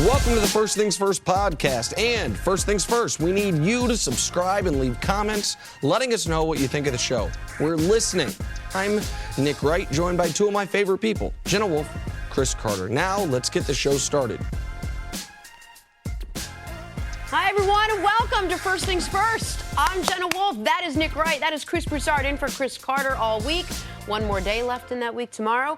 Welcome to the First Things First podcast. And first things first, we need you to subscribe and leave comments letting us know what you think of the show. We're listening. I'm Nick Wright, joined by two of my favorite people, Jenna Wolf, Chris Carter. Now, let's get the show started. Hi, everyone, and welcome to First Things First. I'm Jenna Wolf. That is Nick Wright. That is Chris Broussard in for Chris Carter all week. One more day left in that week tomorrow.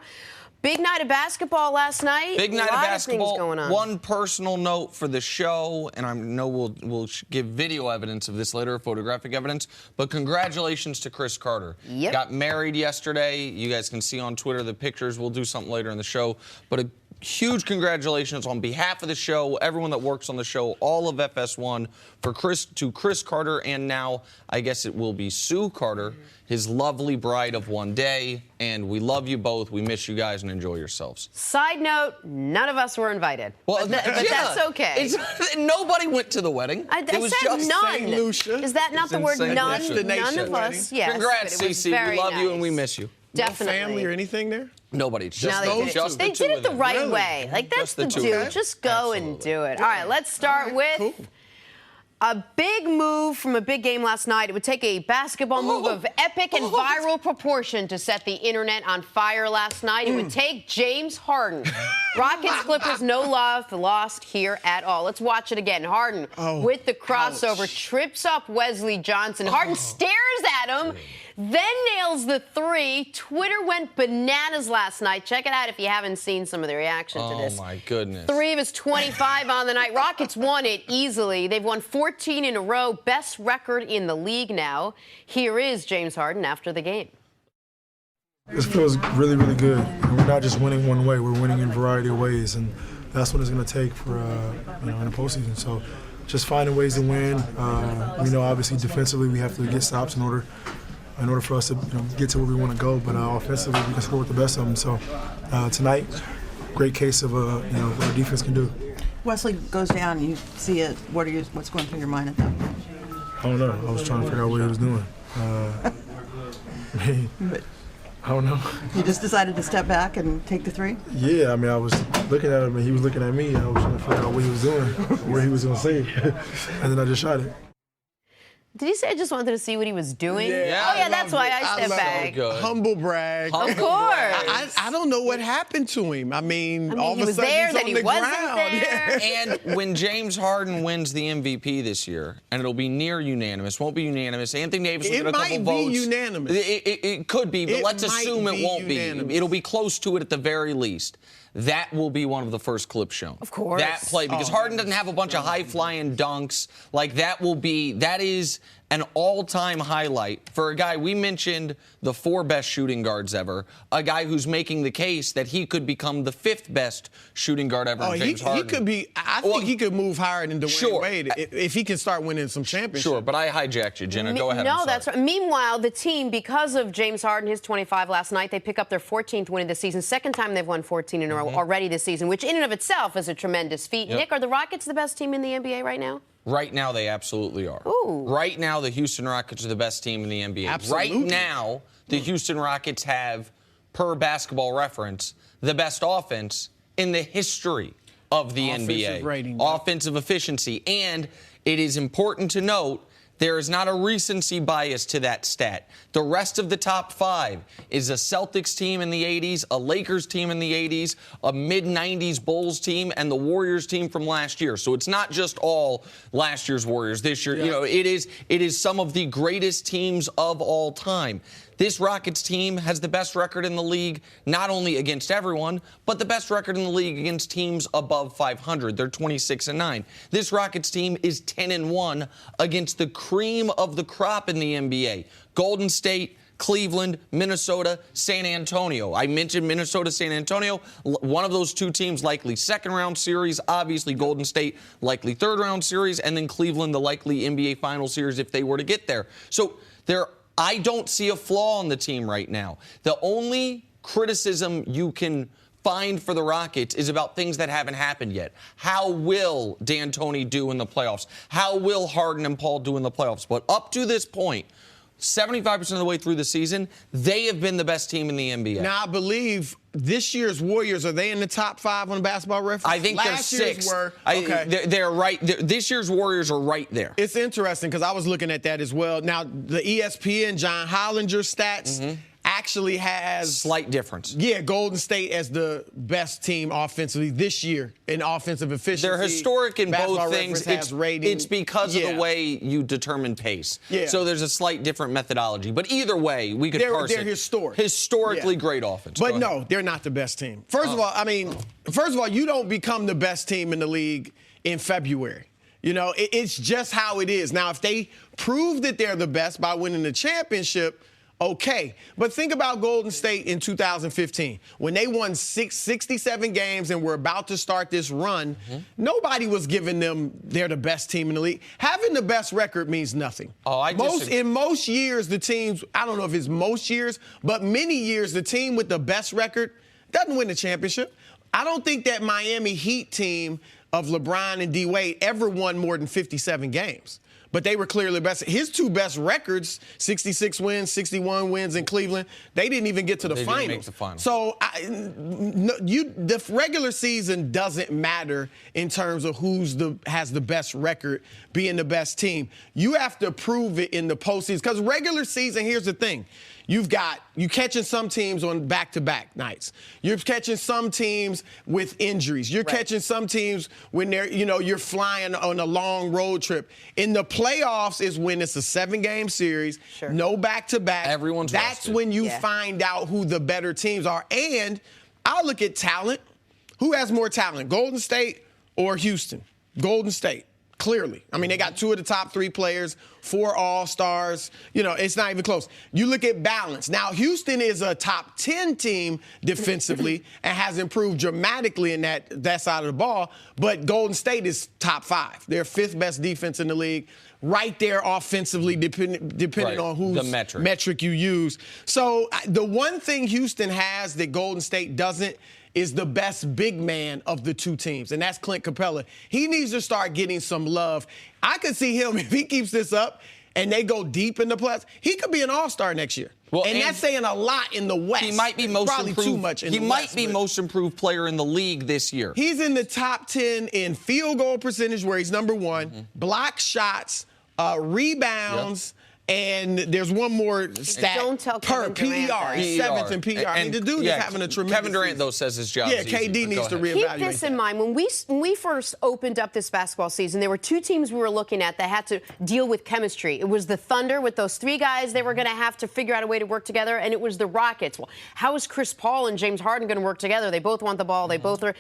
Big night of basketball last night. Big night of basketball. Things going on. One personal note for the show, and I know we'll give video evidence of this later, photographic evidence, but congratulations to Chris Carter. Yep. Got married yesterday. You guys can see on Twitter the pictures. We'll do something later in the show, but a huge congratulations on behalf of the show, everyone that works on the show, all of FS1, to Chris Carter, and now I guess it will be Sue Carter, his lovely bride of one day. And we love you both. We miss you guys and enjoy yourselves. Side note, none of us were invited. Well, but that's okay. Nobody went to the wedding. I said just none. St. Lucia. Is that not the word none? None of us. Yes. Congrats, Cece. We love you and we miss you. Definitely. No family or anything there? Nobody. Just they did it the right way. Like, that's the dude. Just go and do it. All right, let's start with a big move from a big game last night. It would take a basketball move of epic and viral proportion to set the internet on fire last night. It would take James Harden. Rockets, Clippers, no love, lost here at all. Let's watch it again. Harden with the crossover, trips up Wesley Johnson. Harden stares at him, then nails the three. Twitter went bananas last night. Check it out if you haven't seen some of the reaction to this. Oh, my goodness. 3 of his 25 on the night. Rockets won it easily. They've won 14 in a row. Best record in the league now. Here is James Harden after the game. This feels really, really good. And we're not just winning one way. We're winning in a variety of ways, and that's what it's going to take for in the postseason. So just finding ways to win. We know obviously defensively we have to get stops in order for us to get to where we want to go. But offensively we can score with the best of them. So tonight, great case of what our defense can do. Wesley goes down. You see it. What's going through your mind at that point? I don't know. I was trying to figure out what he was doing. I don't know. You just decided to step back and take the three? Yeah, I mean, I was looking at him and he was looking at me. I was trying to figure out what he was doing, where he was going to see. And then I just shot it. Did he say I just wanted to see what he was doing? Yeah, oh, yeah, that's why I stepped back. Humble brag. Of course. I don't know what happened to him. I mean all of a sudden there, he's then on he the wasn't ground. there. And when James Harden wins the MVP this year, and it'll be near unanimous, won't be unanimous. Anthony Davis will get a couple votes. It might be unanimous. It could be, but let's assume it won't unanimous. be. It'll be close to it at the very least. That will be one of the first clips shown. Of course. That play, because Harden doesn't have a bunch of high-flying dunks. Like, that is an all-time highlight for a guy. We mentioned the 4 best shooting guards ever, a guy who's making the case that he could become the 5th best shooting guard ever, James Harden. He could be. I think he could move higher than Dwayne Wade if he can start winning some championships. Sure, but I hijacked you, Jenna. Go ahead. No, that's right. Meanwhile, the team, because of James Harden, his 25 last night, they pick up their 14th win of the season. Second time they've won 14 in a row already this season, which in and of itself is a tremendous feat. Yep. Nick, are the Rockets the best team in the NBA right now? Right now, they absolutely are. Ooh. Right now, the Houston Rockets are the best team in the NBA. Absolutely. Right now, the Houston Rockets have, per Basketball Reference, the best offense in the history of the NBA. Rating, offensive efficiency. And it is important to note, there is not a recency bias to that stat. The rest of the top 5 is a Celtics team in the 80s, a Lakers team in the 80s, a mid-90s Bulls team, and the Warriors team from last year. So it's not just all last year's Warriors this year. Yeah. It is some of the greatest teams of all time. This Rockets team has the best record in the league, not only against everyone, but the best record in the league against teams above 500. They're 26-9. This Rockets team is 10-1 against the cream of the crop in the NBA. Golden State, Cleveland, Minnesota, San Antonio. I mentioned Minnesota, San Antonio. One of those two teams likely second-round series. Obviously, Golden State likely third-round series. And then Cleveland, the likely NBA final series if they were to get there. So I don't see a flaw on the team right now. The only criticism you can find for the Rockets is about things that haven't happened yet. How will D'Antoni do in the playoffs? How will Harden and Paul do in the playoffs? But up to this point, 75% of the way through the season, they have been the best team in the NBA. Now, I believe this year's Warriors, are they in the top 5 on Basketball Reference? I think Last they're year's 6. were. Okay. They're right. This year's Warriors are right there. It's interesting because I was looking at that as well. Now, the ESPN John Hollinger stats actually has slight difference. Yeah, Golden State as the best team offensively this year in offensive efficiency. They're historic in both things. It's because of the way you determine pace. Yeah. So there's a slight different methodology. But either way, we could parse it. They're historic. Historically great offense. But no, they're not the best team. First of all, you don't become the best team in the league in February. You know, it's just how it is. Now, if they prove that they're the best by winning the championship, okay. But think about Golden State in 2015. When they won 67 games and were about to start this run, nobody was giving them they're the best team in the league. Having the best record means nothing. In most years, the teams, I don't know if it's most years, but many years, the team with the best record doesn't win the championship. I don't think that Miami Heat team of LeBron and D. Wade ever won more than 57 games. But they were clearly the best. His 2 best records, 66 wins, 61 wins in Cleveland, they didn't even get to the finals. Didn't make the finals. So the regular season doesn't matter in terms of has the best record being the best team. You have to prove it in the postseason. Because regular season, here's the thing. You catching some teams on back-to-back nights. You're catching some teams with injuries. You're catching some teams when you're flying on a long road trip. In the playoffs is when it's a 7-game series, no back-to-back. Everyone's That's rested. when you find out who the better teams are. And I'll look at talent. Who has more talent, Golden State or Houston? Golden State. Clearly. I mean, they got 2 of the top 3 players, 4 All-Stars. You know, it's not even close. You look at balance. Now, Houston is a top 10 team defensively and has improved dramatically in that side of the ball, but Golden State is top 5. They're 5th best defense in the league. Right there offensively, depending on whose metric you use. So the one thing Houston has that Golden State doesn't is the best big man of the 2 teams, and that's Clint Capella. He needs to start getting some love. I could see him, if he keeps this up and they go deep in the playoffs, he could be an all-star next year. Well, and that's saying a lot in the West. He might be most improved. Too much in he the might West, be most improved player in the league this year. He's in the top 10 in field goal percentage, where he's number 1, block shots, rebounds, and there's one more stat. Don't tell Kevin Durant PER. He's 7th in PER. I mean, the dude is having a tremendous Kevin Durant, season. though, says his job is KD easy, needs to reevaluate. Keep this in mind. When we first opened up this basketball season, there were 2 teams we were looking at that had to deal with chemistry. It was the Thunder with those 3 guys they were going to have to figure out a way to work together, and it was the Rockets. Well, how is Chris Paul and James Harden going to work together? They both want the ball. They both are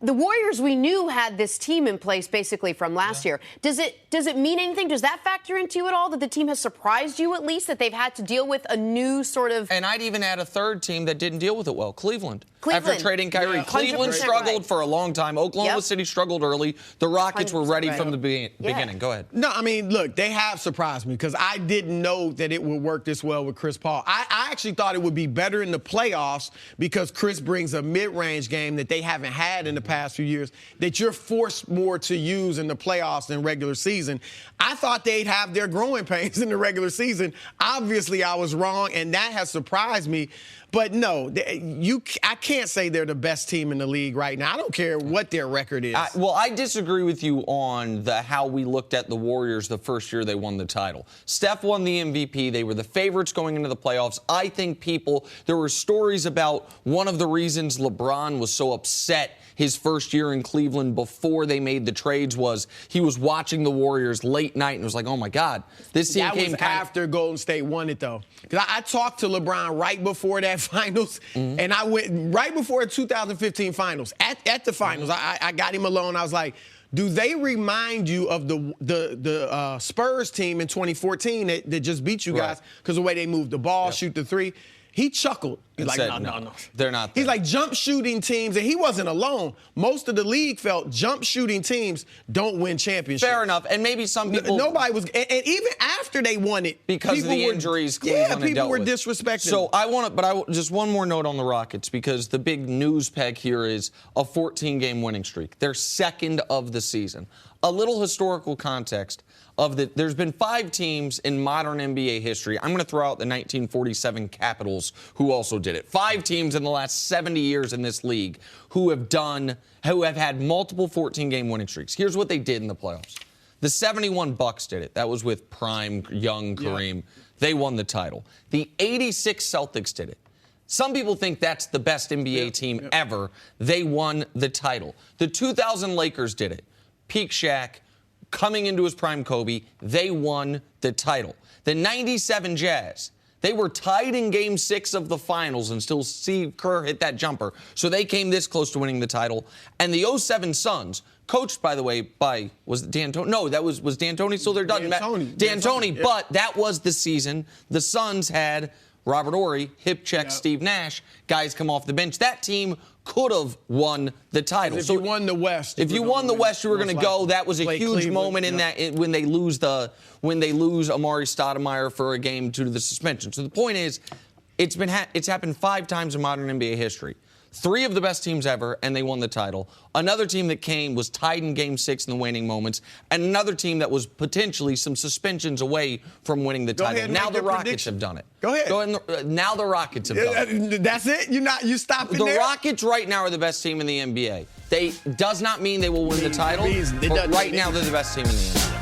the Warriors, we knew, had this team in place basically from last year. Does it mean anything? Does that factor into you at all, that the team has surprised you at least, that they've had to deal with a new sort of... And I'd even add a 3rd team that didn't deal with it well, Cleveland. After trading Kyrie. Cleveland struggled for a long time. Oklahoma City struggled early. The Rockets were ready from the beginning. Go ahead. No, I mean, look, they have surprised me because I didn't know that it would work this well with Chris Paul. I actually thought it would be better in the playoffs because Chris brings a mid-range game that they haven't had in the past few years that you're forced more to use in the playoffs than regular season. I thought they'd have their growing pains in the regular season. Obviously, I was wrong, and that has surprised me. But no, I can't say they're the best team in the league right now. I don't care what their record is. I disagree with you on how we looked at the Warriors the first year they won the title. Steph won the MVP. They were the favorites going into the playoffs. I think there were stories about one of the reasons LeBron was so upset his first year in Cleveland before they made the trades was he was watching the Warriors late night and was like, oh, my God. This team came after Golden State won it, though. Because I talked to LeBron right before that finals, and I went right before the 2015 finals. At the finals, I got him alone. I was like, do they remind you of the Spurs team in 2014 that just beat you guys because the way they moved the ball, shoot the 3? He chuckled. He's like, said, no. They're not there. He's like, jump shooting teams, and he wasn't alone. Most of the league felt jump shooting teams don't win championships. Fair enough. And maybe some people. Nobody was. And even after they won it. Because of the injuries Cleveland had dealt with. people were disrespecting So just one more note on the Rockets, because the big news peg here is a 14-game winning streak. They're second of the season. A little historical context there's been 5 teams in modern NBA history. I'm going to throw out the 1947 Capitals, who also did it. 5 teams in the last 70 years in this league who have had multiple 14-game winning streaks. Here's what they did in the playoffs. The 71 Bucks did it. That was with prime young Kareem. Yeah. They won the title. The 86 Celtics did it. Some people think that's the best NBA team ever. They won the title. The 2000 Lakers did it. Peak Shaq, coming into his prime Kobe, they won the title. The 97 Jazz, they were tied in Game 6 of the finals and still Steve Kerr hit that jumper. So they came this close to winning the title. And the 07 Suns, coached, by the way, by, was it D'Antoni? No, was D'Antoni still there? D'Antoni, yeah. But that was the season. The Suns had Robert Horry, hip check Steve Nash, guys come off the bench. That team could have won the title. If you won the West. If you won the West, you were going to go. That was a huge Cleveland, moment when they lose Amari Stoudemire for a game due to the suspension. So the point is, it's happened 5 times in modern NBA history. 3 of the best teams ever, and they won the title. Another team that was tied in Game 6 in the waning moments, and another team that was potentially some suspensions away from winning the title. Now the Rockets have done it. Go ahead. Now the Rockets have done it. That's it? You stopping there? The Rockets right now are the best team in the NBA. Does not mean they will win the title, but right now they're the best team in the NBA.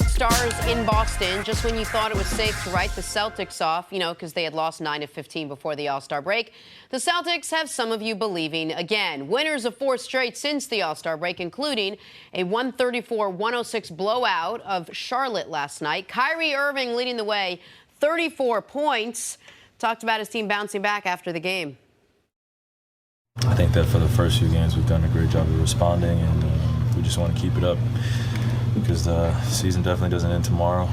Stars in Boston, just when you thought it was safe to write the Celtics off, because they had lost 9 of 15 before the All-Star break. The Celtics have some of you believing again. Winners of 4 straight since the All-Star break, including a 134-106 blowout of Charlotte last night. Kyrie Irving leading the way, 34 points. Talked about his team bouncing back after the game. I think that for the first few games, we've done a great job of responding, and we just want to keep it up, because the season definitely doesn't end tomorrow.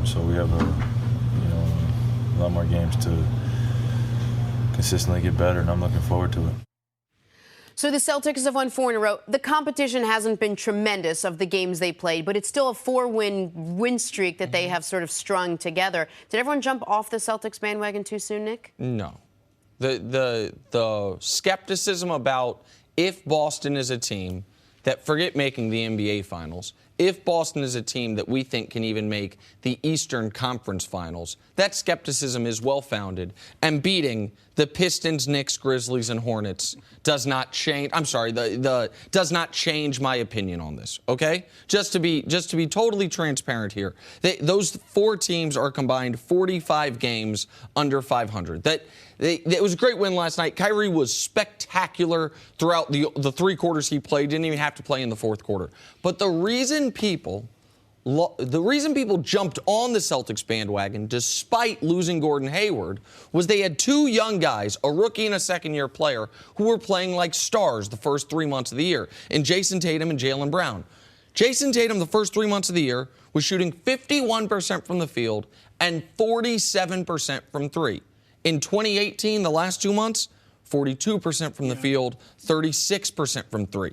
So we have a lot more games to consistently get better, and I'm looking forward to it. So the Celtics have won 4 in a row. The competition hasn't been tremendous of the games they played, but it's still a 4-win streak that they have sort of strung together. Did everyone jump off the Celtics bandwagon too soon, Nick? No. The skepticism about if Boston is a team that, forget making the NBA Finals, if Boston is a team that we think can even make the Eastern Conference Finals, that skepticism is well-founded. And beating the Pistons, Knicks, Grizzlies, and Hornets does not change. I'm sorry, does not change my opinion on this. Okay, just to be totally transparent here, those 4 teams are combined 45 games under 500. It was a great win last night. Kyrie was spectacular throughout the 3 quarters he played. Didn't even have to play in the 4th quarter. But the reason people jumped on the Celtics bandwagon, despite losing Gordon Hayward, was they had 2 young guys, a rookie and a second-year player, who were playing like stars the first 3 months of the year, in Jason Tatum and Jaylen Brown. Jason Tatum, the first 3 months of the year, was shooting 51% from the field and 47% from 3. In 2018, the last 2 months, 42% from the field, 36% from 3.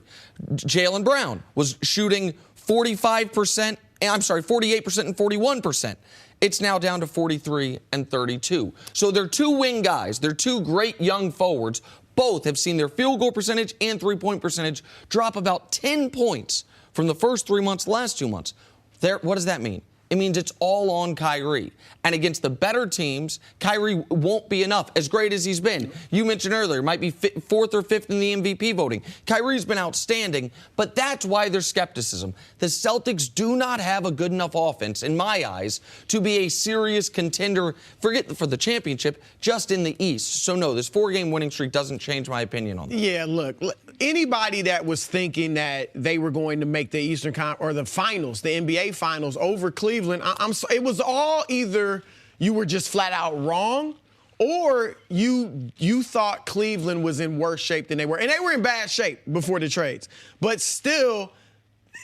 Jaylen Brown was shooting 48% and 41%. It's now down to 43 and 32. So they're 2 wing guys. They're 2 great young forwards. Both have seen their field goal percentage and 3-point percentage drop about 10 points from the first 3 months, last 2 months. What does that mean? It means it's all on Kyrie. And against the better teams, Kyrie won't be enough, as great as he's been. You mentioned earlier, might be 4th or 5th in the MVP voting. Kyrie's been outstanding, but that's why there's skepticism. The Celtics do not have a good enough offense, in my eyes, to be a serious contender, forget for the championship, just in the East. So no, this 4-game winning streak doesn't change my opinion on that. Yeah, look, anybody that was thinking that they were going to make the Eastern or the finals, the NBA finals over Cleveland, it was all either you were just flat out wrong, or you thought Cleveland was in worse shape than they were. And they were in bad shape before the trades. But still,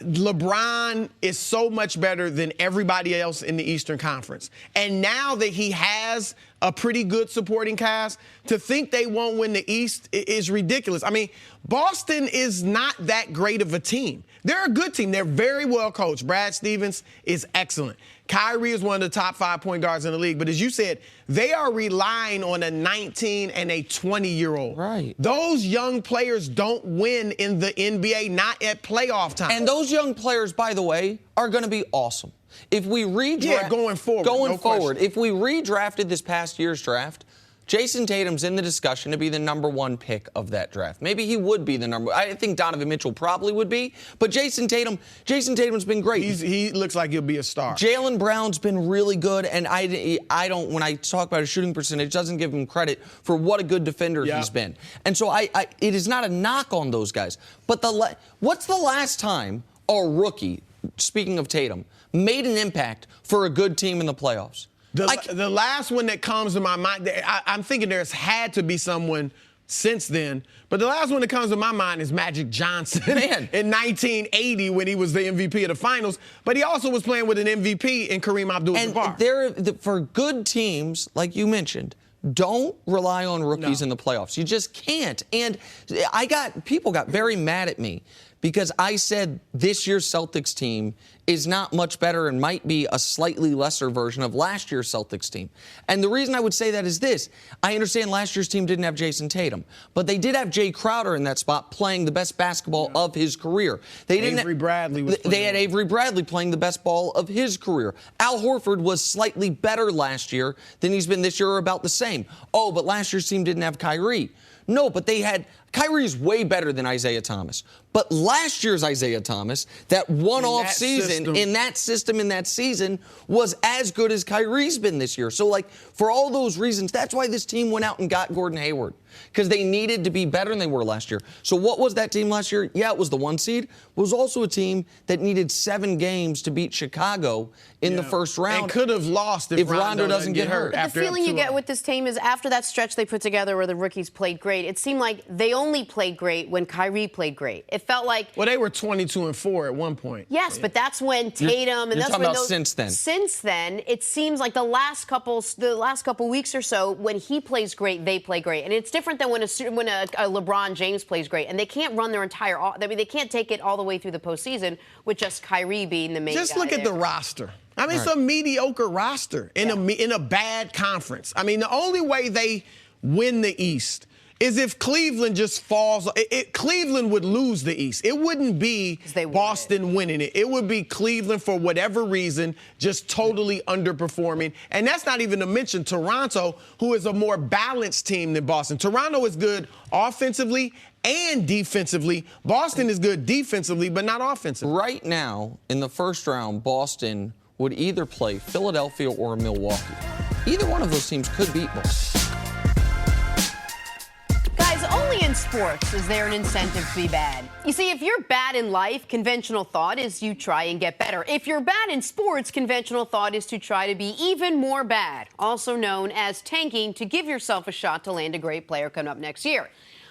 LeBron is so much better than everybody else in the Eastern Conference. And now that he has a pretty good supporting cast. To think they won't win the East is ridiculous. I mean, Boston is not that great of a team. They're a good team. They're very well coached. Brad Stevens is excellent. Kyrie is one of the top 5 point guards in the league. But as you said, they are relying on a 19 and a 20-year-old. Right. Those young players don't win in the NBA, not at playoff time. And those young players, by the way, are going to be awesome. If we going forward. If we redrafted this past year's draft, Jason Tatum's in the discussion to be the number 1 pick of that draft. Maybe he would be the number. I think Donovan Mitchell probably would be, but Jason Tatum's been great. He looks like he'll be a star. Jaylen Brown's been really good, and I don't. When I talk about his shooting percentage, doesn't give him credit for what a good defender he's been. And so it is not a knock on those guys. But what's the last time a rookie, speaking of Tatum, made an impact for a good team in the playoffs? The last one that comes to my mind, I'm thinking there's had to be someone since then, but the last one that comes to my mind is Magic Johnson in 1980 when he was the MVP of the finals, but he also was playing with an MVP in Kareem Abdul-Jabbar. And for good teams, like you mentioned, don't rely on rookies in the playoffs. You just can't. And people got very mad at me because I said this year's Celtics team is not much better and might be a slightly lesser version of last year's Celtics team. And the reason I would say that is this. I understand last year's team didn't have Jason Tatum, but they did have Jay Crowder in that spot playing the best basketball of his career. They had Avery Bradley playing the best ball of his career. Al Horford was slightly better last year than he's been this year, or about the same. Oh, but last year's team didn't have Kyrie. No, but they had Kyrie's way better than Isaiah Thomas. But last year's Isaiah Thomas, that one-off season, in that season, was as good as Kyrie's been this year. So, for all those reasons, that's why this team went out and got Gordon Hayward, because they needed to be better than they were last year. So what was that team last year? Yeah, it was the 1 seed. It was also a team that needed 7 games to beat Chicago in the first round. And could have lost if Rondo doesn't get hurt. The feeling you get with this team is after that stretch they put together where the rookies played great, it seemed like they only played great when Kyrie played great. It felt like... Well, they were 22-4 at one point. Yes, but that's when Tatum... You're talking about since then. Since then, it seems like the last couple weeks or so, when he plays great, they play great. And it's different than when a LeBron James plays great. And they can't run their entire... I mean, they can't take it all the way through the postseason with just Kyrie being the main guy. Just look at the roster. I mean, it's a mediocre roster in a bad conference. I mean, the only way they win the East is if Cleveland just falls. Cleveland would lose the East. It wouldn't be Boston winning it. It would be Cleveland, for whatever reason, just totally underperforming. And that's not even to mention Toronto, who is a more balanced team than Boston. Toronto is good offensively and defensively. Boston is good defensively, but not offensively. Right now, in the first round, Boston would either play Philadelphia or Milwaukee. Either one of those teams could beat Boston. Only in sports is there an incentive to be bad. You see, if you're bad in life, conventional thought is you try and get better. If you're bad in sports, conventional thought is to try to be even more bad, also known as tanking, to give yourself a shot to land a great player coming up next year.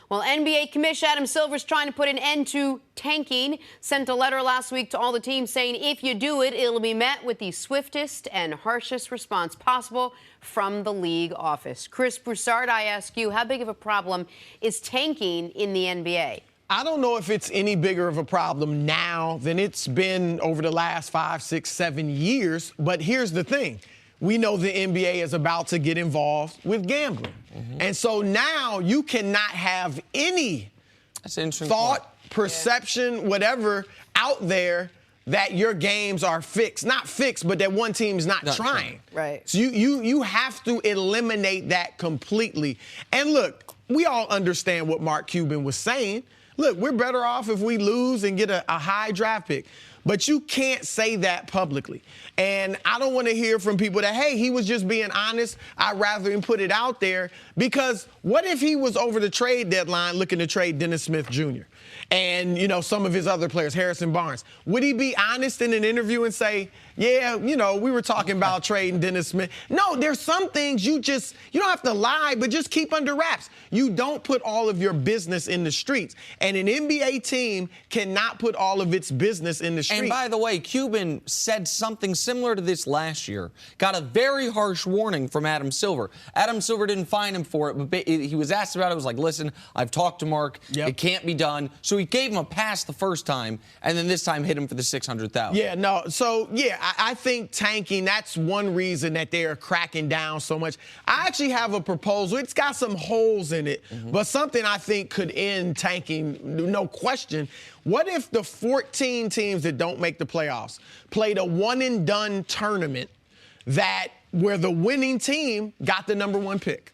Well, NBA Commissioner Adam Silver's trying to put an end to tanking, sent a letter last week to all the teams saying if you do it, it'll be met with the swiftest and harshest response possible from the league office. Chris Broussard, I ask you, how big of a problem is tanking in the NBA? I don't know if it's any bigger of a problem now than it's been over the last 5, 6, 7 years, but here's the thing. We know the NBA is about to get involved with gambling. And so now you cannot have any thought, perception, whatever out there that your games are fixed. Not fixed, but that one team is not trying. Right. So you have to eliminate that completely. And look, we all understand what Mark Cuban was saying. Look, we're better off if we lose and get a high draft pick. But you can't say that publicly. And I don't want to hear from people that, hey, he was just being honest. I'd rather him put it out there. Because what if he was over the trade deadline looking to trade Dennis Smith Jr. and, some of his other players, Harrison Barnes? Would he be honest in an interview and say, yeah, we were talking about trading Dennis Smith. No, there's some things you don't have to lie, but just keep under wraps. You don't put all of your business in the streets. And an NBA team cannot put all of its business in the streets. And by the way, Cuban said something similar to this last year. Got a very harsh warning from Adam Silver. Adam Silver didn't fine him for it, but he was asked about it. It was like, listen, I've talked to Mark. Yep. It can't be done. So he gave him a pass the first time, and then this time hit him for the $600,000. Yeah, no. So, yeah, I think tanking, that's one reason that they are cracking down so much. I actually have a proposal. It's got some holes in it, but something I think could end tanking, no question. What if the 14 teams that don't make the playoffs played a one-and-done tournament where the winning team got the #1 pick?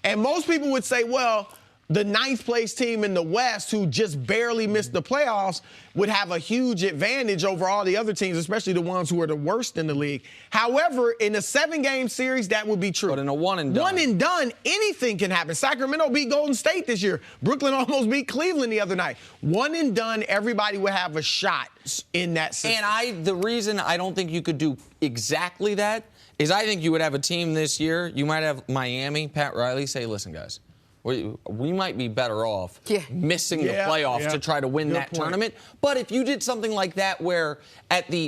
And most people would say, well, the 9th place team in the West, who just barely missed the playoffs, would have a huge advantage over all the other teams, especially the ones who are the worst in the league. However, in a 7-game series, that would be true. But in a one-and-done. One-and-done, anything can happen. Sacramento beat Golden State this year. Brooklyn almost beat Cleveland the other night. One-and-done, everybody would have a shot in that system. And the reason I don't think you could do exactly that is I think you would have a team this year. You might have Miami, Pat Riley, say, listen, guys, we might be better off missing the playoffs to try to win that tournament. But if you did something like that where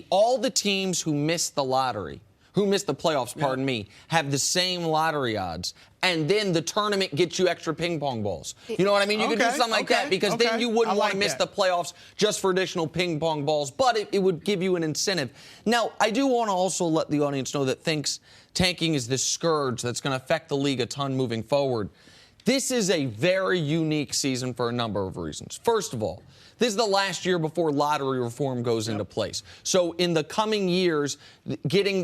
all the teams who missed the lottery, who missed the playoffs, pardon me, have the same lottery odds, and then the tournament gets you extra ping pong balls. You know what I mean? You could do something like that because then you wouldn't want to miss the playoffs just for additional ping pong balls, but it would give you an incentive. Now, I do want to also let the audience know that thinks tanking is this scourge that's going to affect the league a ton moving forward. This is a very unique season for a number of reasons. First of all, this is the last year before lottery reform goes into place. So in the coming years,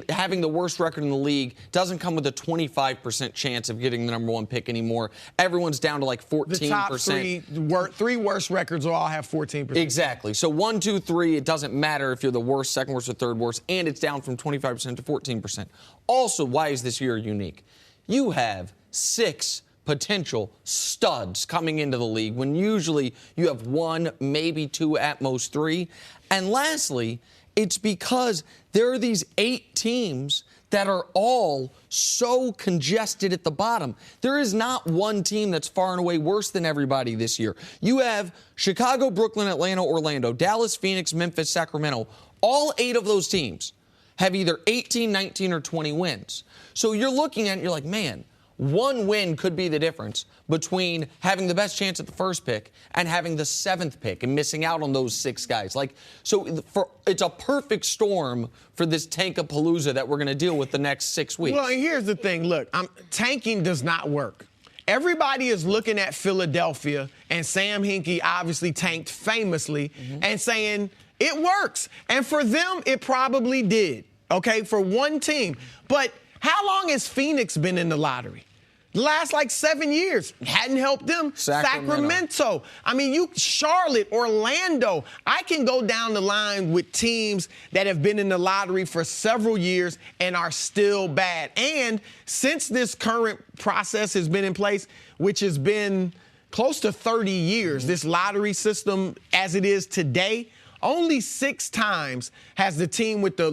having the worst record in the league doesn't come with a 25% chance of getting the #1 pick anymore. Everyone's down to like 14%. The top three worst records will all have 14%. Exactly. So 1, 2, 3, it doesn't matter if you're the worst, second worst, or third worst, and it's down from 25% to 14%. Also, why is this year unique? You have 6 potential studs coming into the league when usually you have 1, maybe 2, at most 3. And lastly, it's because there are these 8 teams that are all so congested at the bottom. There is not one team that's far and away worse than everybody this year. You have Chicago, Brooklyn, Atlanta, Orlando, Dallas, Phoenix, Memphis, Sacramento. All 8 of those teams have either 18, 19, or 20 wins. So you're looking at it and you're like, man, 1 win could be the difference between having the best chance at the first pick and having the 7th pick and missing out on those 6 guys. It's a perfect storm for this tankapalooza that we're going to deal with the next 6 weeks. Well, and here's the thing. Look, tanking does not work. Everybody is looking at Philadelphia, and Sam Hinkie obviously tanked famously, and saying it works. And for them, it probably did, okay, for one team. But how long has Phoenix been in the lottery? The last 7 years. Hadn't helped them. Sacramento. I mean, Charlotte, Orlando. I can go down the line with teams that have been in the lottery for several years and are still bad. And since this current process has been in place, which has been close to 30 years, this lottery system as it is today, only 6 times has the team with the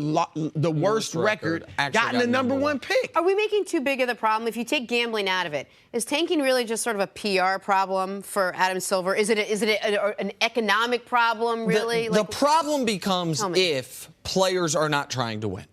worst record gotten the #1 pick. Are we making too big of the problem? If you take gambling out of it, is tanking really just sort of a PR problem for Adam Silver? Is it an economic problem, really? The problem becomes if players are not trying to win.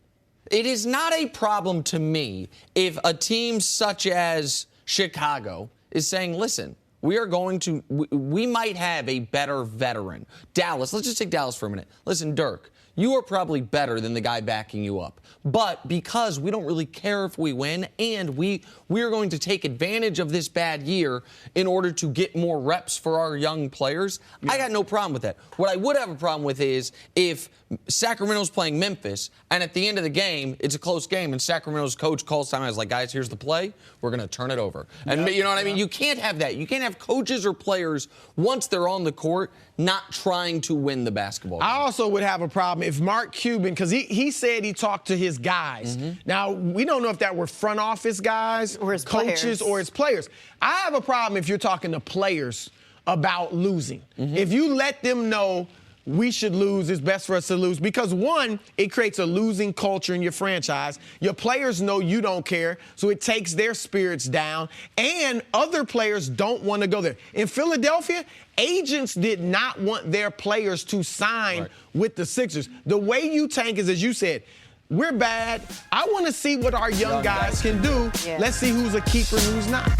It is not a problem to me if a team such as Chicago is saying, listen, we might have a better veteran. Dallas, let's just take Dallas for a minute. Listen, Dirk, you are probably better than the guy backing you up. But because we don't really care if we win, and we are going to take advantage of this bad year in order to get more reps for our young players, I got no problem with that. What I would have a problem with is if Sacramento's playing Memphis, and at the end of the game, it's a close game, and Sacramento's coach calls time and is like, guys, here's the play. We're going to turn it over. And you know what I mean? You can't have that. You can't have coaches or players, once they're on the court, not trying to win the basketball game. I also would have a problem if Mark Cuban, because he said he talked to his guys. Now, we don't know if that were front office guys, or his coaches, or his players. I have a problem if you're talking to players about losing. If you let them know we should lose, it's best for us to lose. Because, one, it creates a losing culture in your franchise. Your players know you don't care, so it takes their spirits down. And other players don't want to go there. In Philadelphia, agents did not want their players to sign with the Sixers. The way you tank is, as you said, we're bad. I want to see what our young guys can do. Yeah. Let's see who's a keeper and who's not.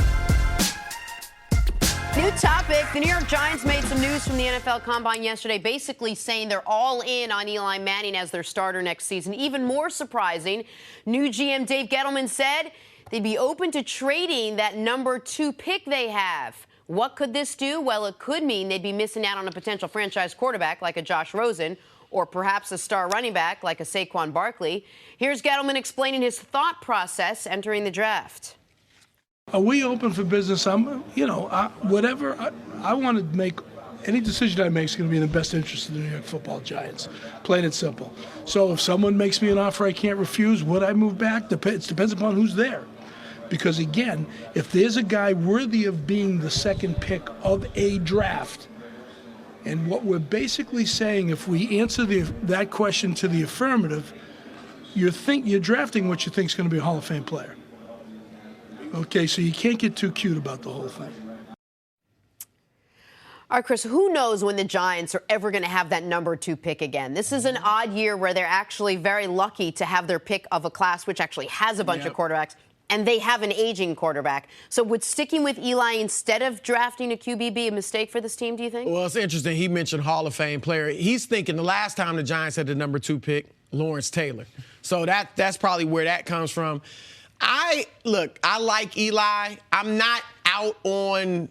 New topic. The New York Giants made some news from the NFL Combine yesterday, basically saying they're all in on Eli Manning as their starter next season. Even more surprising, new GM Dave Gettleman said they'd be open to trading that number 2 pick they have. What could this do? Well, it could mean they'd be missing out on a potential franchise quarterback like a Josh Rosen, or perhaps a star running back like a Saquon Barkley. Here's Gettleman explaining his thought process entering the draft. Are we open for business? I want to make any decision I make is going to be in the best interest of the New York Football Giants, plain and simple. So if someone makes me an offer I can't refuse, would I move back? It depends upon who's there. Because again, if there's a guy worthy of being the second pick of a draft, and what we're basically saying, if we answer that question to the affirmative, you're drafting what you think is going to be a Hall of Fame player. Okay, so you can't get too cute about the whole thing. All right, Chris, who knows when the Giants are ever going to have that number 2 pick again? This is an odd year where they're actually very lucky to have their pick of a class which actually has a bunch of quarterbacks, and they have an aging quarterback. So would sticking with Eli instead of drafting a QB be a mistake for this team, do you think? Well, it's interesting. He mentioned Hall of Fame player. He's thinking the last time the Giants had the number 2 pick, Lawrence Taylor. So that's probably where that comes from. I like Eli. I'm not out on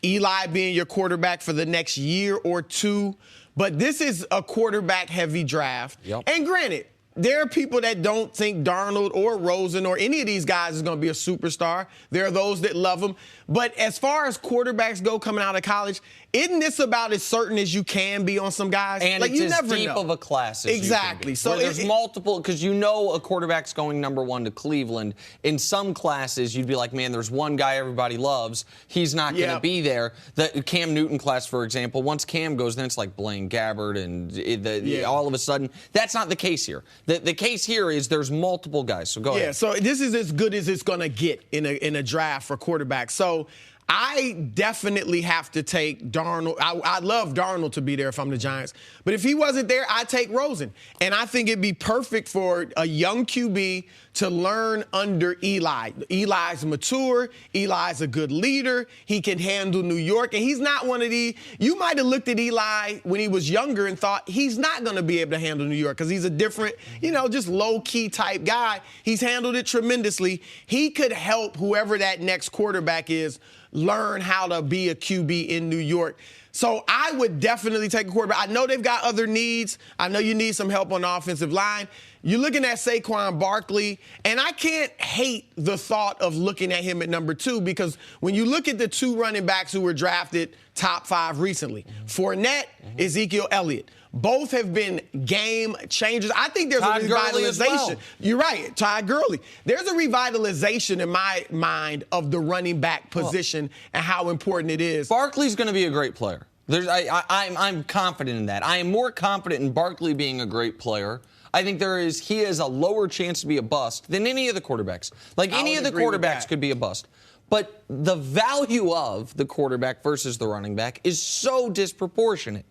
Eli being your quarterback for the next year or two, but this is a quarterback-heavy draft. Yep. And granted, there are people that don't think Darnold or Rosen or any of these guys is going to be a superstar. There are those that love them. But as far as quarterbacks go coming out of college, isn't this about as certain as you can be on some guys? And like, it's you as never deep know. of a class as Exactly. You can be. So where there's multiple, because you know a quarterback's going number 1 to Cleveland. In some classes, you'd be like, man, there's one guy everybody loves. He's not going to be there. The Cam Newton class, for example, once Cam goes, then it's like Blaine Gabbert, and all of a sudden, that's not the case here. The case here is there's multiple guys. So go ahead. Yeah, so this is as good as it's going to get in a draft for quarterbacks. So I definitely have to take Darnold. I love Darnold to be there if I'm the Giants. But if he wasn't there, I'd take Rosen. And I think it'd be perfect for a young QB to learn under Eli. Eli's mature. Eli's a good leader. He can handle New York. And he's not one of the – you might have looked at Eli when he was younger and thought he's not going to be able to handle New York because he's a different, just low-key type guy. He's handled it tremendously. He could help whoever that next quarterback is learn how to be a QB in New York. So I would definitely take a quarterback. I know they've got other needs. I know you need some help on the offensive line. You're looking at Saquon Barkley, and I can't hate the thought of looking at him at number 2 because when you look at the 2 running backs who were drafted top 5 recently, Fournette, Ezekiel Elliott, both have been game changers. I think there's Todd a Gurley as revitalization. well. You're right, Todd Gurley. There's a revitalization in my mind of the running back position and how important it is. Barkley's going to be a great player. I'm confident in that. I am more confident in Barkley being a great player. I think he has a lower chance to be a bust than any of the quarterbacks. Like any of the quarterbacks could be a bust. But the value of the quarterback versus the running back is so disproportionate.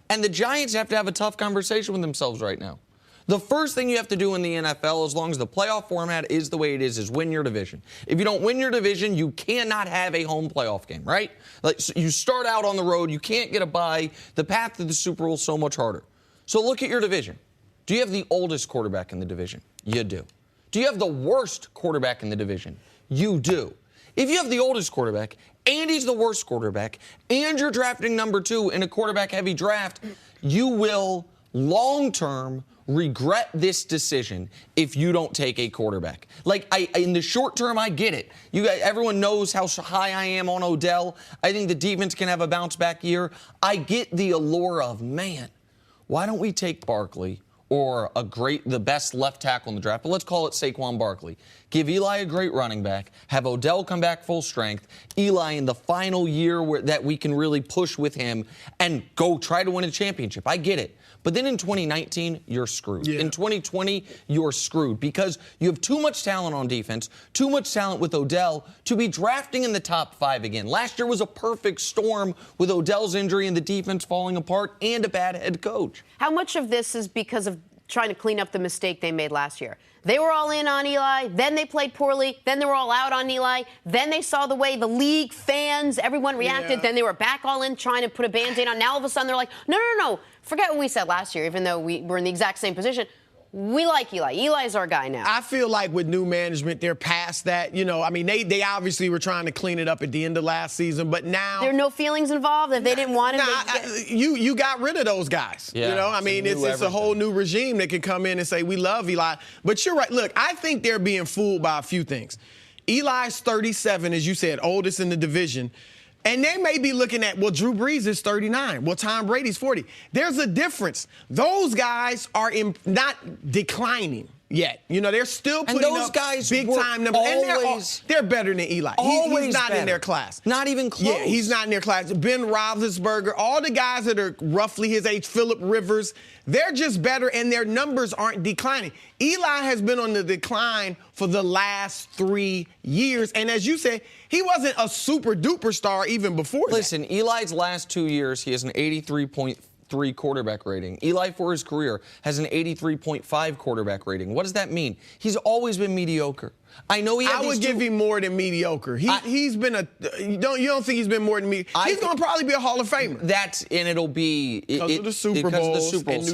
And the Giants have to have a tough conversation with themselves right now. The first thing you have to do in the NFL, as long as the playoff format is the way it is win your division. If you don't win your division, you cannot have a home playoff game, right? Like, so you start out on the road, you can't get a bye. The path to the Super Bowl is so much harder. So look at your division. Do you have the oldest quarterback in the division? You do. Do you have the worst quarterback in the division? You do. If you have the oldest quarterback and he's the worst quarterback and you're drafting number 2 in a quarterback-heavy draft, you will long-term regret this decision if you don't take a quarterback. Like, in the short term, I get it. Everyone knows how high I am on Odell. I think the defense can have a bounce-back year. I get the allure of, man, why don't we take Barkley or the best left tackle in the draft, but let's call it Saquon Barkley. Give Eli a great running back, have Odell come back full strength, Eli in the final year that we can really push with him and go try to win a championship. I get it. But then in 2019, you're screwed. Yeah. In 2020, you're screwed because you have too much talent on defense, too much talent with Odell to be drafting in the top 5 again. Last year was a perfect storm with Odell's injury and the defense falling apart and a bad head coach. How much of this is because of trying to clean up the mistake they made last year? They were all in on Eli, then they played poorly, then they were all out on Eli, then they saw the way the league, fans, everyone reacted, then they were back all in trying to put a Band-Aid on. Now all of a sudden they're like, no, forget what we said last year, even though we were in the exact same position. We like Eli. Eli's our guy now. I feel like with new management, they're past that. I mean, they obviously were trying to clean it up at the end of last season, but now there are no feelings involved. If they didn't want him, you got rid of those guys. Yeah, I mean, it's a whole new regime that can come in and say we love Eli. But you're right. Look, I think they're being fooled by a few things. Eli's 37, as you said, oldest in the division. And they may be looking at, well, Drew Brees is 39. Well, Tom Brady's 40. There's a difference. Those guys are not declining yet. They're still putting up big-time numbers. And they're better than Eli. He's not in their class. Not even close. Yeah, he's not in their class. Ben Roethlisberger, all the guys that are roughly his age, Phillip Rivers, they're just better, and their numbers aren't declining. Eli has been on the decline for the last 3 years. And as you said, he wasn't a super-duper star even before that. Listen, Eli's last 2 years, he has an 83.3 quarterback rating. Eli, for his career, has an 83.5 quarterback rating. What does that mean? He's always been mediocre. I know he. I would give him more than mediocre. He's been you don't think he's been more than mediocre? He's going to probably be a Hall of Famer. And it'll be because of the Super Bowls.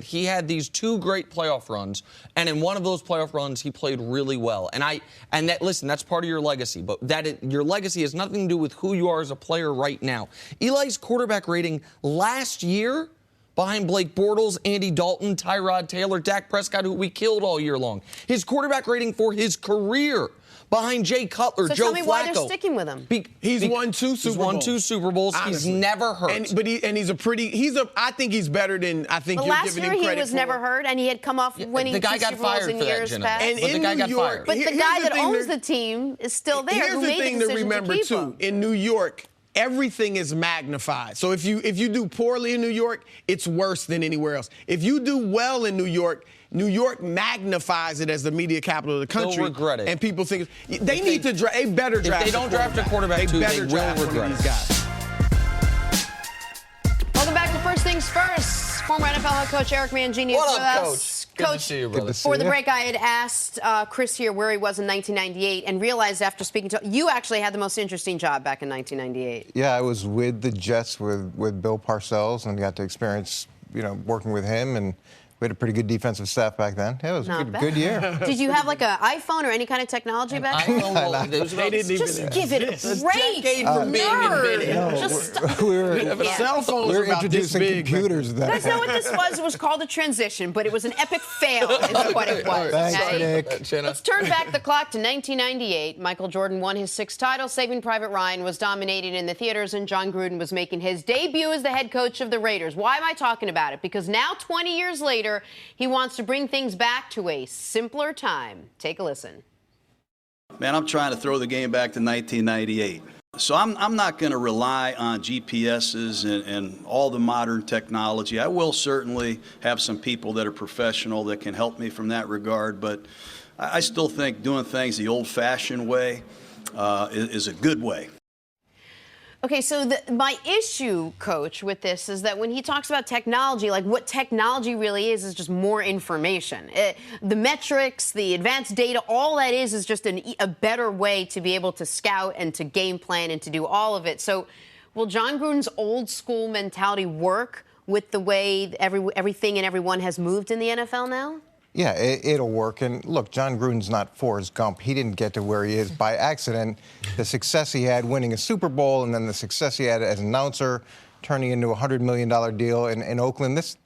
He had these 2 great playoff runs, and in one of those playoff runs, he played really well. That's part of your legacy. But your legacy has nothing to do with who you are as a player right now. Eli's quarterback rating last year, behind Blake Bortles, Andy Dalton, Tyrod Taylor, Dak Prescott, who we killed all year long. His quarterback rating for his career, behind Jay Cutler, Joe Flacco. So tell me why they're sticking with him. He's won 2 Super Bowls. He's won 2 Super Bowls. Honestly. He's never hurt. I think he's better than I think you're giving him credit for. Last year he was never hurt, and he had come off winning 2 Super Bowls in years past. And in New York, but the guy that owns the team is still there. Here's the thing to remember, too. In New York, everything is magnified. So if you do poorly in New York, it's worse than anywhere else. If you do well in New York magnifies it as the media capital of the country. They'll regret it. And people think they need to draft. They better draft. If they don't draft a quarterback, they better draft one of these guys. Welcome back to First Things First. Former NFL head coach Eric Mangini is with us. Good to see you, brother. Before the break, I had asked Chris here where he was in 1998 and realized after speaking to you actually had the most interesting job back in 1998. Yeah, I was with the Jets with Bill Parcells and got to experience, working with him, and we had a pretty good defensive staff back then. Yeah, it was a good year. Did you have like an iPhone or any kind of technology back then? Just give it a break. We were introducing computers then. That's not what this was. It was called a transition, but it was an epic fail is what it was. Thanks, Nick. Let's turn back the clock to 1998. Michael Jordan won his 6th title. Saving Private Ryan was dominating in the theaters, and Jon Gruden was making his debut as the head coach of the Raiders. Why am I talking about it? Because now, 20 years later, he wants to bring things back to a simpler time. Take a listen. Man, I'm trying to throw the game back to 1998. So I'm not going to rely on GPSs and all the modern technology. I will certainly have some people that are professional that can help me from that regard, but I still think doing things the old-fashioned way is a good way. Okay, so my issue, Coach, with this is that when he talks about technology, like what technology really is just more information. The metrics, the advanced data, all that is just a better way to be able to scout and to game plan and to do all of it. So will Jon Gruden's old school mentality work with the way everything and everyone has moved in the NFL now? Yeah, it'll work. And look, Jon Gruden's not Forrest Gump. He didn't get to where he is by accident. The success he had winning a Super Bowl, and then the success he had as an announcer, turning into a $100 million deal in Oakland.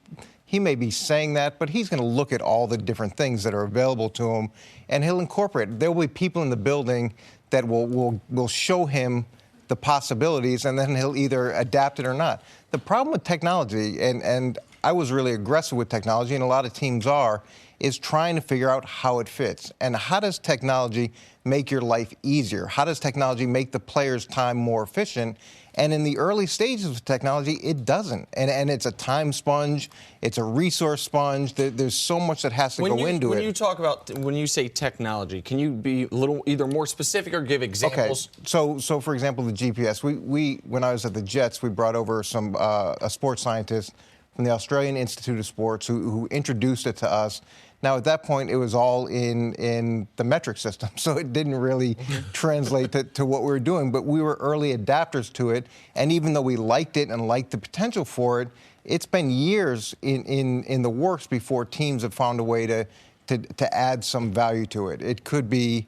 He may be saying that, but he's going to look at all the different things that are available to him, and he'll incorporate it. There will be people in the building that will show him the possibilities, and then he'll either adapt it or not. The problem with technology, and I was really aggressive with technology, and a lot of teams are, is trying to figure out how it fits. And how does technology make your life easier? How does technology make the player's time more efficient? And in the early stages of technology, it doesn't. And it's a time sponge. It's a resource sponge. There's so much that has to go into it. When you talk about, when you say technology, can you be a little either more specific or give examples? Okay. So for example, the GPS. We when I was at the Jets, we brought over a sports scientist from the Australian Institute of Sports who introduced it to us. Now, at that point, it was all in the metric system, so it didn't really translate to what we were doing. But we were early adapters to it, and even though we liked it and liked the potential for it, it's been years in the works before teams have found a way to add some value to it. It could be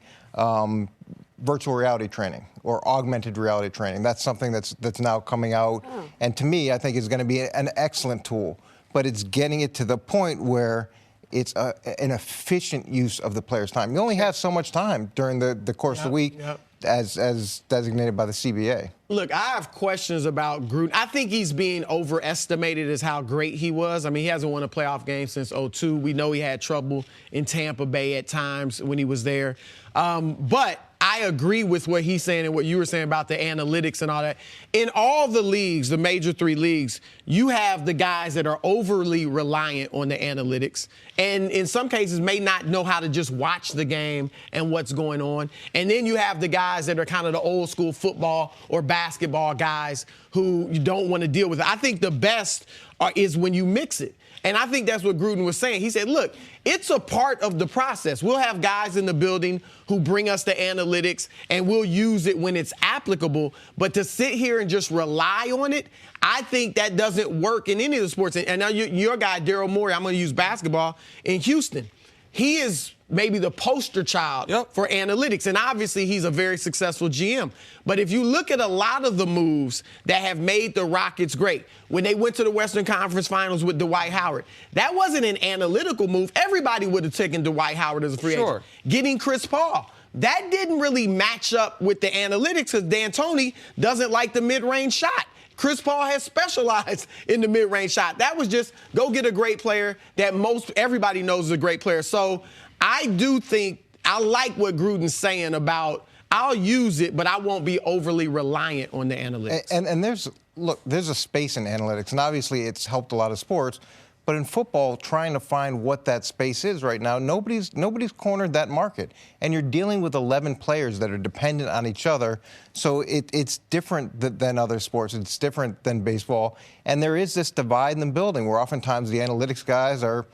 virtual reality training or augmented reality training. That's something that's now coming out, and to me, I think is going to be an excellent tool. But it's getting it to the point where it's an efficient use of the player's time. You only have so much time during the course of the week as designated by the CBA. Look, I have questions about Gruden. I think he's being overestimated as how great he was. I mean, he hasn't won a playoff game since 2002. We know he had trouble in Tampa Bay at times when he was there. But I agree with what he's saying and what you were saying about the analytics and all that. In all the leagues, the major three leagues, you have the guys that are overly reliant on the analytics and in some cases may not know how to just watch the game and what's going on. And then you have the guys that are kind of the old school football or basketball guys who you don't want to deal with it. I think the best is when you mix it. And I think that's what Gruden was saying. He said, look, it's a part of the process. We'll have guys in the building who bring us the analytics, and we'll use it when it's applicable. But to sit here and just rely on it, I think that doesn't work in any of the sports. And now your guy, Daryl Morey, I'm going to use basketball, in Houston. He is maybe the poster child for analytics. And obviously, he's a very successful GM. But if you look at a lot of the moves that have made the Rockets great, when they went to the Western Conference Finals with Dwight Howard, that wasn't an analytical move. Everybody would have taken Dwight Howard as a free agent. Getting Chris Paul, that didn't really match up with the analytics because D'Antoni doesn't like the mid-range shot. Chris Paul has specialized in the mid-range shot. That was just go get a great player that everybody knows is a great player. So I do think I like what Gruden's saying about I'll use it, but I won't be overly reliant on the analytics. And there's a space in analytics, and obviously it's helped a lot of sports. But in football, trying to find what that space is right now, nobody's cornered that market. And you're dealing with 11 players that are dependent on each other. So it's different than other sports. It's different than baseball. And there is this divide in the building where oftentimes the analytics guys are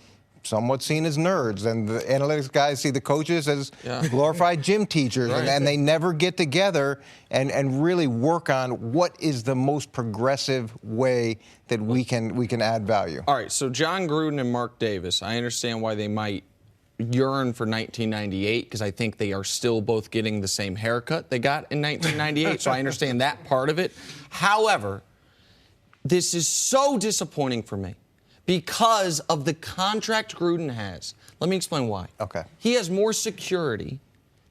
somewhat seen as nerds, and the analytics guys see the coaches as glorified gym teachers, and they never get together and really work on what is the most progressive way that we can add value. All right, so Jon Gruden and Mark Davis, I understand why they might yearn for 1998 because I think they are still both getting the same haircut they got in 1998, so I understand that part of it. However, this is so disappointing for me because of the contract Gruden has. Let me explain why. Okay. He has more security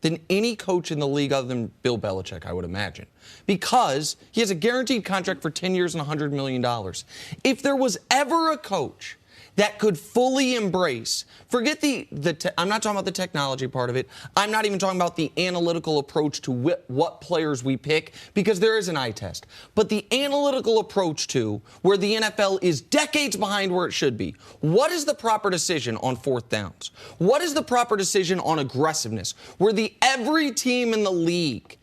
than any coach in the league other than Bill Belichick, I would imagine, because he has a guaranteed contract for 10 years and $100 million. If there was ever a coach that could fully embrace, forget I'm not talking about the technology part of it. I'm not even talking about the analytical approach to what players we pick, because there is an eye test. But the analytical approach to where the NFL is decades behind where it should be. What is the proper decision on fourth downs? What is the proper decision on aggressiveness? Where every team in the league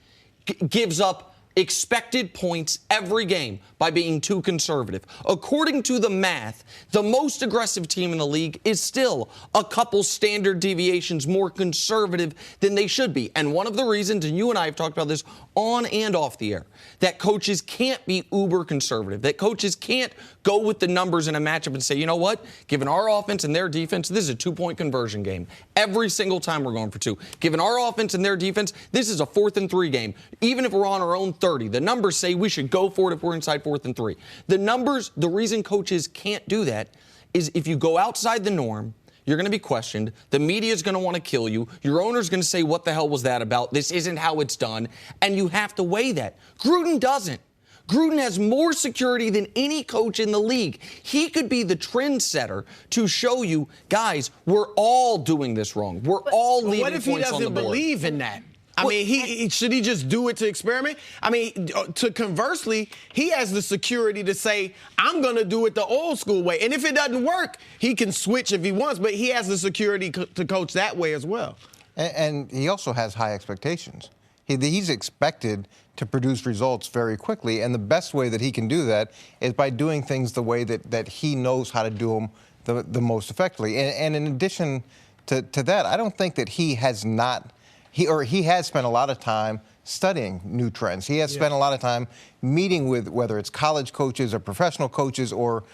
gives up expected points every game by being too conservative. According to the math, the most aggressive team in the league is still a couple standard deviations more conservative than they should be. And one of the reasons, and you and I have talked about this on and off the air, that coaches can't be uber conservative, that coaches can't go with the numbers in a matchup and say, you know what, given our offense and their defense, this is a 2-point conversion game. Every single time we're going for 2. Given our offense and their defense, this is a 4th and 3 game. Even if we're on our own 30, the numbers say we should go for it if we're inside 4th and 3. The numbers, the reason coaches can't do that is if you go outside the norm, you're going to be questioned. The media is going to want to kill you. Your owner's going to say, what the hell was that about? This isn't how it's done. And you have to weigh that. Gruden doesn't. Gruden has more security than any coach in the league. He could be the trendsetter to show you, guys, we're all doing this wrong. We're all leaving points on the board. What if he doesn't believe in that? I mean, should he just do it to experiment? I mean, to conversely, he has the security to say, I'm going to do it the old school way. And if it doesn't work, he can switch if he wants, but he has the security to coach that way as well. And he also has high expectations. He's expected to produce results very quickly, and the best way that he can do that is by doing things the way that he knows how to do them the most effectively. And in addition to that, I don't think that he has spent a lot of time studying new trends. He has spent a lot of time meeting with whether it's college coaches or professional coaches or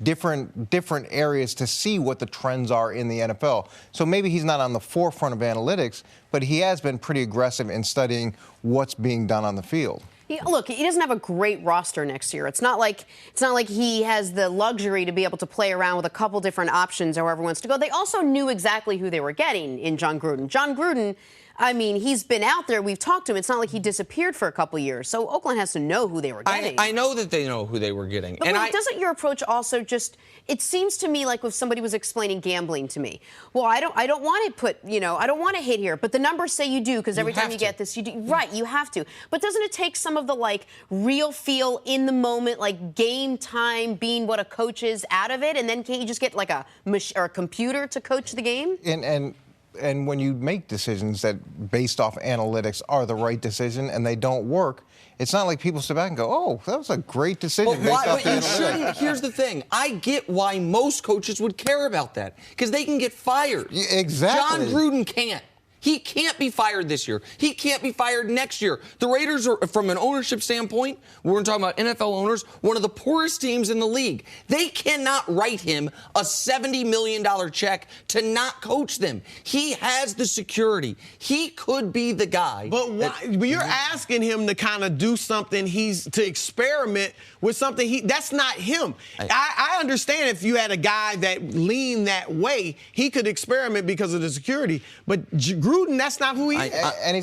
different areas to see what the trends are in the NFL. So maybe he's not on the forefront of analytics, but he has been pretty aggressive in studying what's being done on the field. Look, he doesn't have a great roster next year. It's not like he has the luxury to be able to play around with a couple different options however he wants to go. They also knew exactly who they were getting in Jon Gruden. Jon Gruden, I mean, he's been out there. We've talked to him. It's not like he disappeared for a couple years. So Oakland has to know who they were getting. I know that they know who they were getting. But doesn't your approach also just, it seems to me like if somebody was explaining gambling to me, well, I don't want to put, I don't want to hit here, but the numbers say you do because every time you get this, you do. Right, you have to. But doesn't it take some of the, real feel in the moment, game time being what a coach is out of it? And then can't you just get, a computer to coach the game? And when you make decisions that, based off analytics, are the right decision and they don't work, it's not like people sit back and go, oh, that was a great decision. But you shouldn't. Here's the thing. I get why most coaches would care about that because they can get fired. Exactly. Jon Gruden can't. He can't be fired this year. He can't be fired next year. The Raiders are, from an ownership standpoint, we're talking about NFL owners, one of the poorest teams in the league. They cannot write him a $70 million check to not coach them. He has the security. He could be the guy. But you're asking him to kind of do something, to experiment with something. That's not him. I understand if you had a guy that leaned that way, he could experiment because of the security. But Gruden, that's not who he is. And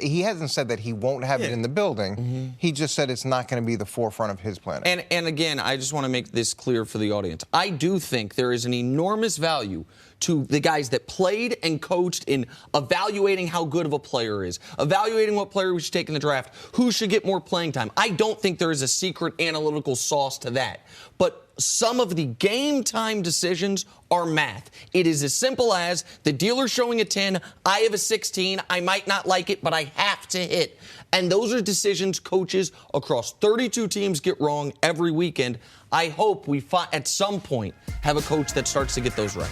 he hasn't said that he won't have it in the building. Mm-hmm. He just said it's not going to be the forefront of his plan. And again, I just want to make this clear for the audience. I do think there is an enormous value to the guys that played and coached in evaluating how good of a player is, evaluating what player we should take in the draft, who should get more playing time. I don't think there is a secret analytical sauce to that. But some of the game time decisions are math. It is as simple as the dealer showing a 10, I have a 16, I might not like it, but I have to hit. And those are decisions coaches across 32 teams get wrong every weekend. I hope we at some point have a coach that starts to get those right.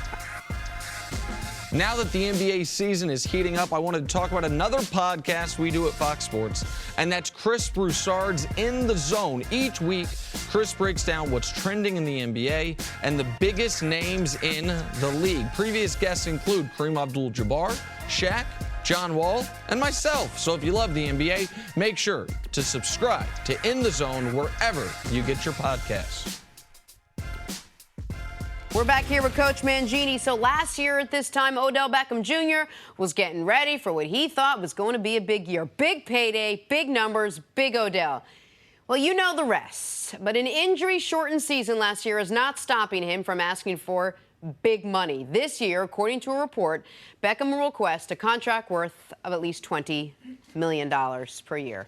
Now that the NBA season is heating up, I wanted to talk about another podcast we do at Fox Sports, and that's Chris Broussard's In the Zone. Each week, Chris breaks down what's trending in the NBA and the biggest names in the league. Previous guests include Kareem Abdul-Jabbar, Shaq, John Wall, and myself. So if you love the NBA, make sure to subscribe to In the Zone wherever you get your podcasts. We're back here with Coach Mangini. So last year at this time, Odell Beckham Jr. was getting ready for what he thought was going to be a big year. Big payday, big numbers, big Odell. Well, you know the rest. But an injury-shortened season last year is not stopping him from asking for big money. This year, according to a report, Beckham will request a contract worth of at least $20 million per year.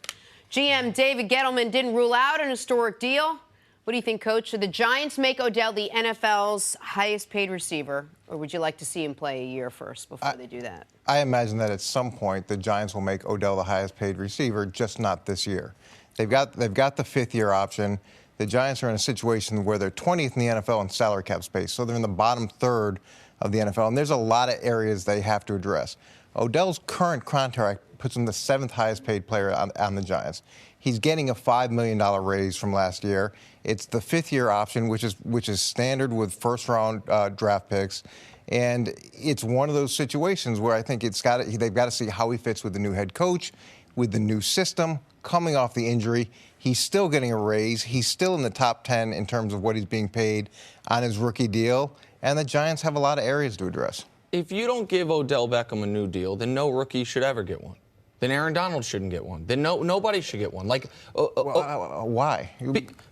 GM David Gettleman didn't rule out an historic deal. What do you think, Coach? Should the Giants make Odell the NFL's highest-paid receiver, or would you like to see him play a year first before they do that? I imagine that at some point the Giants will make Odell the highest-paid receiver, just not this year. They've got the fifth-year option. The Giants are in a situation where they're 20th in the NFL in salary cap space, so they're in the bottom third of the NFL, and there's a lot of areas they have to address. Odell's current contract puts him the seventh highest-paid player on the Giants. He's getting a $5 million raise from last year. It's the fifth-year option, which is standard with first-round draft picks, and it's one of those situations where I think they've got to see how he fits with the new head coach, with the new system. Coming off the injury, he's still getting a raise. He's still in the top 10 in terms of what he's being paid on his rookie deal, and the Giants have a lot of areas to address. If you don't give Odell Beckham a new deal, then no rookie should ever get one. then Aaron Donald shouldn't get one. Then nobody should get one. Like, why?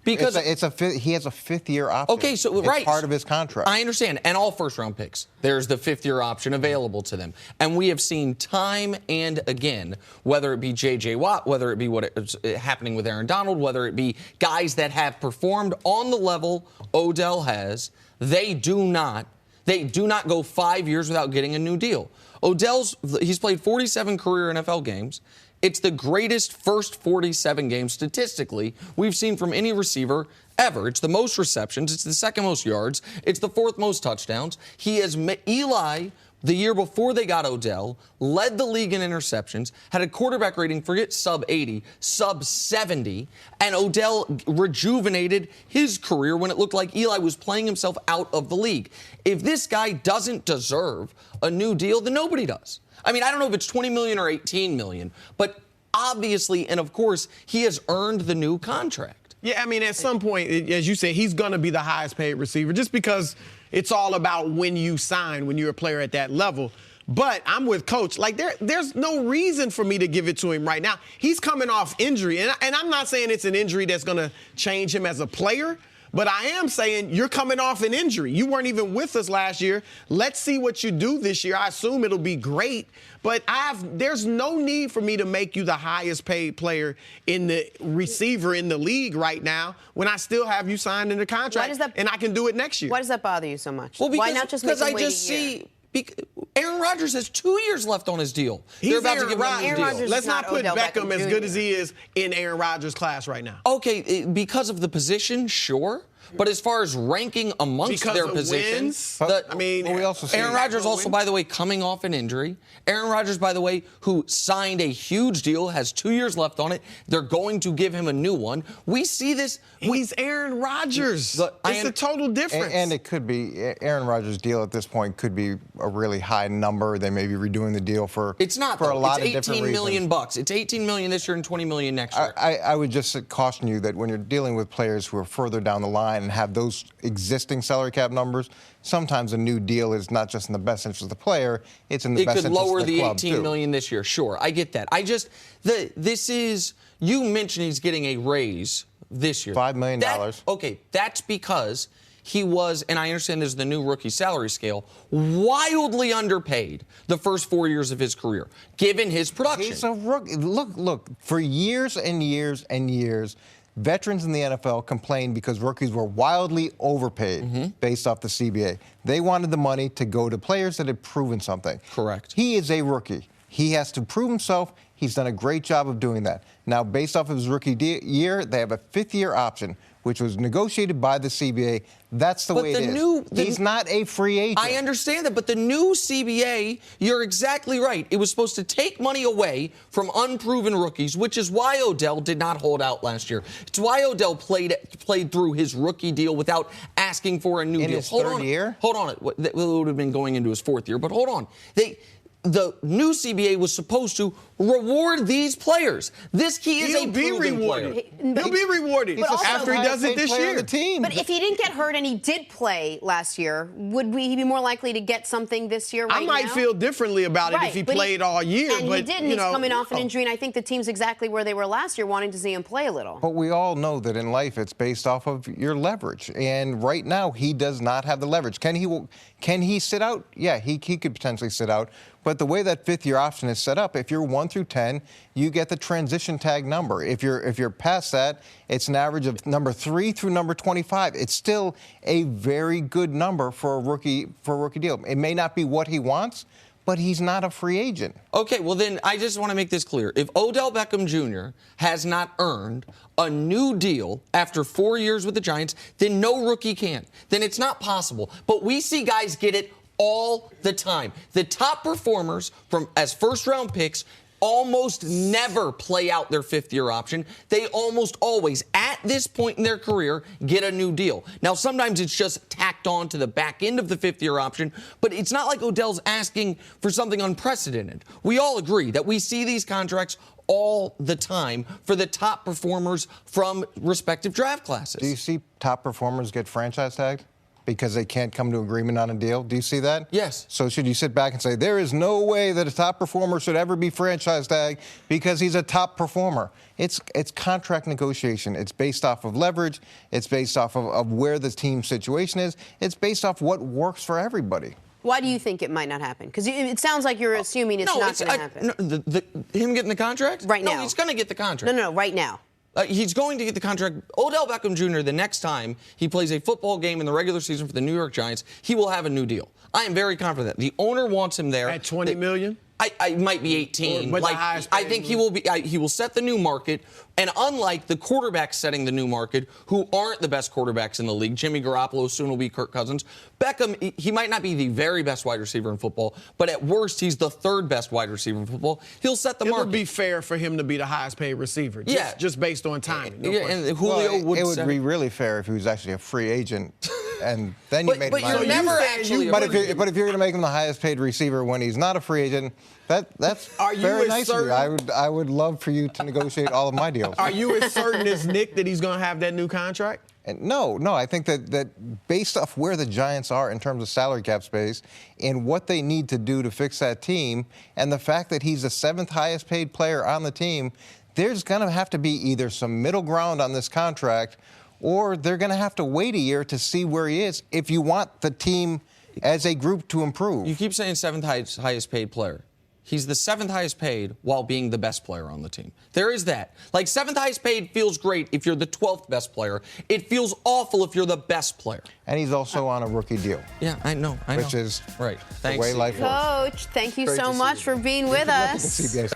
Because he has a fifth-year option. Okay, so it's part of his contract. I understand, and all first-round picks. There's the fifth-year option available to them, and we have seen time and again, whether it be J.J. Watt, whether it be what is happening with Aaron Donald, whether it be guys that have performed on the level Odell has, they do not go 5 years without getting a new deal. He's played 47 career NFL games. It's the greatest first 47 games statistically we've seen from any receiver ever. It's the most receptions. It's the second most yards. It's the fourth most touchdowns. Eli, the year before they got Odell, led the league in interceptions, had a quarterback rating, forget sub 80, sub 70, and Odell rejuvenated his career when it looked like Eli was playing himself out of the league. If this guy doesn't deserve a new deal, then nobody does. I mean, I don't know if it's $20 million or $18 million, but obviously, and of course, he has earned the new contract. Yeah, I mean, at some point, as you said, he's going to be the highest paid receiver just because it's all about when you sign, when you're a player at that level. But I'm with Coach. Like, there's no reason for me to give it to him right now. He's coming off injury, and I'm not saying it's an injury that's going to change him as a player, but I am saying you're coming off an injury. You weren't even with us last year. Let's see what you do this year. I assume it'll be great, but there's no need for me to make you the highest paid player in the receiver in the league right now when I still have you signed in the contract, and I can do it next year. Why does that bother you so much? Well, why not just make him wait a year? Aaron Rodgers has 2 years left on his deal. He's They're about to give him a new deal. Let's not put Beckham as good as he is in Aaron Rodgers' class right now. Okay, because of the position, sure. But as far as ranking amongst their positions, Aaron Rodgers also, by the way, coming off an injury. Aaron Rodgers, by the way, who signed a huge deal, has 2 years left on it. They're going to give him a new one. We see this. He's Aaron Rodgers. It's a total difference. And it could be Aaron Rodgers' deal at this point could be a really high number. They may be redoing the deal for it's not for a lot of different reasons. It's $18 million. It's $18 million this year and $20 million next year. I would just caution you that when you're dealing with players who are further down the line and have those existing salary cap numbers, sometimes a new deal is not just in the best interest of the player, it's in the best interest of the club, too. It could lower the $18 million this year, sure. I get that. You mentioned he's getting a raise this year. $5 million. Okay, that's because he was, and I understand there's the new rookie salary scale, wildly underpaid the first 4 years of his career, given his production. He's a rookie. Look, for years and years and years, veterans in the NFL complained because rookies were wildly overpaid based off the CBA. They wanted the money to go to players that had proven something. Correct. He is a rookie. He has to prove himself. He's done a great job of doing that. Now, based off of his rookie year, they have a fifth-year option, which was negotiated by the CBA. That's the way it is. He's not a free agent. I understand that, but the new CBA, you're exactly right. It was supposed to take money away from unproven rookies, which is why Odell did not hold out last year. It's why Odell played through his rookie deal without asking for a new deal. In his third year? Hold on. It would have been going into his fourth year, but hold on. The new CBA was supposed to reward these players. He is a proven player. He'll be rewarded after he does it this year. But if he didn't get hurt and he did play last year, would he be more likely to get something this year I might feel differently about it if he played all year. And he didn't. He's coming off an injury, and I think the team's exactly where they were last year, wanting to see him play a little. But we all know that in life it's based off of your leverage. And right now he does not have the leverage. Can he sit out? Yeah, he could potentially sit out. But the way that fifth-year option is set up, if you're 1 through 10, you get the transition tag number. If you're past that, it's an average of number 3 through number 25. It's still a very good number for a rookie deal. It may not be what he wants, but he's not a free agent. Okay, well then I just want to make this clear. If Odell Beckham Jr. has not earned a new deal after 4 years with the Giants, then no rookie can. Then it's not possible. But we see guys get it all the time. The top performers as first-round picks almost never play out their fifth-year option. They almost always, at this point in their career, get a new deal. Now, sometimes it's just tacked on to the back end of the fifth-year option, but it's not like Odell's asking for something unprecedented. We all agree that we see these contracts all the time for the top performers from respective draft classes. Do you see top performers get franchise tagged? because they can't come to agreement on a deal. Do you see that? Yes. So should you sit back and say, there is no way that a top performer should ever be franchise tagged because he's a top performer? It's contract negotiation. It's based off of leverage. It's based off of where the team situation is. It's based off what works for everybody. Why do you think it might not happen? Because it sounds like you're assuming it's not going to happen. No, him getting the contract? Right now. No, he's going to get the contract. No, right now. He's going to get the contract. Odell Beckham Jr., the next time he plays a football game in the regular season for the New York Giants, he will have a new deal. I am very confident. The owner wants him there. At $20 million? I might be 18. Or, like, I think he will be. He will set the new market. And unlike the quarterbacks setting the new market, who aren't the best quarterbacks in the league, Jimmy Garoppolo soon will be Kirk Cousins. Beckham, he might not be the very best wide receiver in football, but at worst, he's the third best wide receiver in football. He'll set the market. It would be fair for him to be the highest paid receiver. Just based on timing. No and Julio would. It would be really fair if he was actually a free agent. And then you made him. But you're never actually. But if you're going to make him the highest paid receiver when he's not a free agent, that's very nice of you. I would love for you to negotiate all of my deals. Are you as certain as Nick that he's going to have that new contract? And no. I think that based off where the Giants are in terms of salary cap space and what they need to do to fix that team, and the fact that he's the 7th highest paid player on the team, there's going to have to be either some middle ground on this contract, or they're going to have to wait a year to see where he is if you want the team as a group to improve. You keep saying 7th highest paid player. He's the 7th highest paid while being the best player on the team. There is that. Like, 7th highest paid feels great if you're the 12th best player. It feels awful if you're the best player. And he's also on a rookie deal. Yeah, I know. Which is right. The way life works. Coach, thank you so much for being with us. See you guys.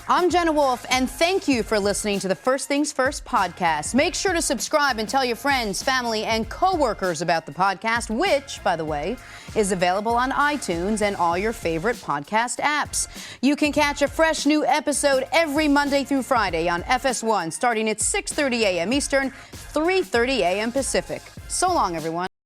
I'm Jenna Wolf, and thank you for listening to the First Things First podcast. Make sure to subscribe and tell your friends, family, and coworkers about the podcast, which, by the way, is available on iTunes and all your favorite podcast apps. You can catch a fresh new episode every Monday through Friday on FS1, starting at 6:30 a.m. Eastern, 3:30 a.m. Pacific. So long, everyone.